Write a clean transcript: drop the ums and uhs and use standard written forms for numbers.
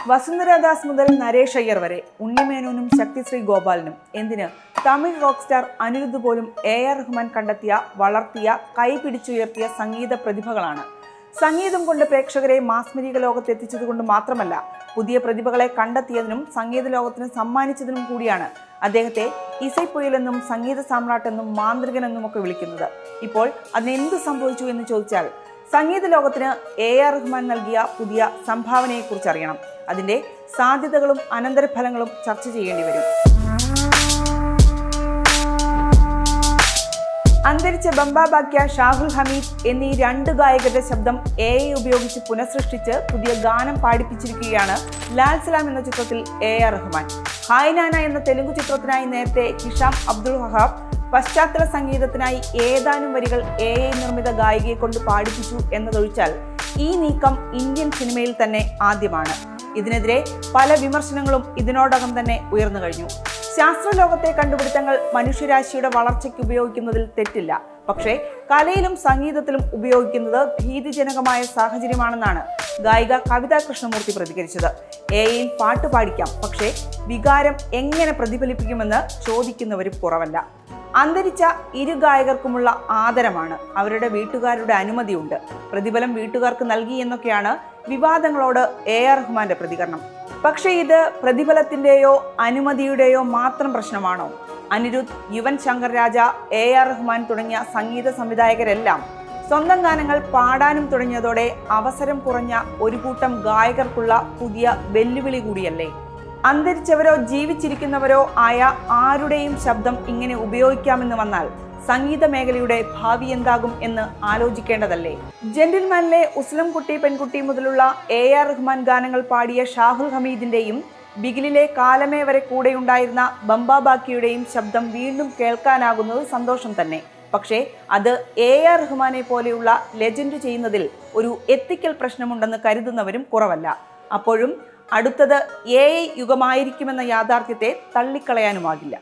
വസുന്ധരാദാസ് മുതൽ നരേഷ് അയ്യർ വരെ, ഉണ്ണിമേനോനും ശക്തിശ്രീ ഗോപാലനും, എന്തിന് തമിഴ് റോക്ക് സ്റ്റാർ അനിരുദ്ധ് പോലും AR റഹ്മാൻ കണ്ടെത്തിയ, വളർത്തിയ, കൈപിടിച്ചുയർത്തിയ സംഗീത പ്രതിഭകളാണ്. സംഗീതം കൊണ്ട് പ്രേക്ഷകരെ മാസ്മരിക ലോകത്തെത്തിച്ചതുകൊണ്ട് മാത്രമല്ല, പുതിയ പ്രതിഭകളെ കണ്ടെത്തിയതിനും സംഗീത ലോകത്തിന് സമ്മാനിച്ചതിനും കൂടിയാണ് അദ്ദേഹത്തെ ഇസൈപ്പുയലെന്നും സംഗീത സാമ്രാട്ടെന്നും മാന്ത്രികനെന്നും ഒക്കെ വിളിക്കുന്നത്. ഇപ്പോൾ അതിനെന്ത് സംഭവിച്ചു എന്ന് ചോദിച്ചാൽ, സംഗീത ലോകത്തിന് AR റഹ്മാൻ നൽകിയ പുതിയ സംഭാവനയെക്കുറിച്ച് അറിയണം. അതിൻ്റെ സാധ്യതകളും അനന്തരഫലങ്ങളും ചർച്ച ചെയ്യേണ്ടി വരും. അന്തരിച്ച ബംബാ ഭാഗ്യ, ഷാഹുൽ ഹമീദ് എന്നീ 2 ഗായകരുടെ ശബ്ദം AI ഉപയോഗിച്ച് പുനഃസൃഷ്ടിച്ച് പുതിയ ഗാനം പാടിപ്പിച്ചിരിക്കുകയാണ് ലാൽ സലാം എന്ന ചിത്രത്തിൽ AR റഹ്മാൻ. ഹായ് നാന എന്ന തെലുങ്ക് ചിത്രത്തിനായി നേരത്തെ ഹിഷാം അബ്ദുൾ വഹാബ്, പശ്ചാത്തല സംഗീതത്തിനായി ഏതാനും വരികൾ AI നിർമ്മിത ഗായികയെ കൊണ്ട് പാടിപ്പിച്ചു എന്നതൊഴിച്ചാൽ ഈ നീക്കം ഇന്ത്യൻ സിനിമയിൽ തന്നെ ആദ്യമാണ്. ഇതിനെതിരെ പല വിമർശനങ്ങളും ഇതിനോടകം തന്നെ ഉയർന്നു കഴിഞ്ഞു. ശാസ്ത്രലോകത്തെ കണ്ടുപിടുത്തങ്ങൾ മനുഷ്യരാശിയുടെ വളർച്ചയ്ക്ക് ഉപയോഗിക്കുന്നതിൽ തെറ്റില്ല. പക്ഷേ കലയിലും സംഗീതത്തിലും ഉപയോഗിക്കുന്നത് ഭീതിജനകമായ സാഹചര്യമാണെന്നാണ് ഗായിക കവിത കൃഷ്ണമൂർത്തി പ്രതികരിച്ചത്. AI പാട്ട് പാടിക്കാം, പക്ഷേ വികാരം എങ്ങനെ പ്രതിഫലിപ്പിക്കുമെന്ന് ചോദിക്കുന്നവരും കുറവല്ല. അന്തരിച്ച 2 ഗായകർക്കുമുള്ള ആദരമാണ്, അവരുടെ വീട്ടുകാരുടെ അനുമതിയുണ്ട്, പ്രതിഫലം വീട്ടുകാർക്ക് നൽകി എന്നൊക്കെയാണ് വിവാദങ്ങളോട് AR റഹ്മാന്റെ പ്രതികരണം. പക്ഷേ ഇത് പ്രതിഫലത്തിൻ്റെയോ അനുമതിയുടെയോ മാത്രം പ്രശ്നമാണോ? അനിരുദ്ധ്, യുവൻ ശങ്കർ രാജ, AR റഹ്മാൻ തുടങ്ങിയ സംഗീത സംവിധായകരെല്ലാം സ്വന്തം ഗാനങ്ങൾ പാടാനും തുടങ്ങിയതോടെ അവസരം കുറഞ്ഞ ഒരു കൂട്ടം ഗായകർക്കുള്ള പുതിയ വെല്ലുവിളി കൂടിയല്ലേ? അന്തരിച്ചവരോ ജീവിച്ചിരിക്കുന്നവരോ ആയ ആരുടെയും ശബ്ദം ഇങ്ങനെ ഉപയോഗിക്കാമെന്ന് വന്നാൽ സംഗീത മേഖലയുടെ ഭാവി എന്താകും എന്ന് ആലോചിക്കേണ്ടതല്ലേ? ജെന്റിൽമാനിലെ ഉസ്ലം കുട്ടി പെൺകുട്ടി മുതലുള്ള AR റഹ്മാൻ ഗാനങ്ങൾ പാടിയ ഷാഹുൽ ഹമീദിന്റെയും ബിഗിലിലെ കാലമേ വരെ കൂടെയുണ്ടായിരുന്ന ബംബാ ഭാഗ്യയുടെയും ശബ്ദം വീണ്ടും കേൾക്കാനാകുന്നത് സന്തോഷം തന്നെ. പക്ഷേ അത് AR റഹ്മാനെ പോലെയുള്ള ലെജൻഡ് ചെയ്യുന്നതിൽ ഒരു എത്തിക്കൽ പ്രശ്നമുണ്ടെന്ന് കരുതുന്നവരും കുറവല്ല. അപ്പോഴും അടുത്തത് AI യുഗമായിരിക്കുമെന്ന യാഥാർത്ഥ്യത്തെ തള്ളിക്കളയാനുമാകില്ല.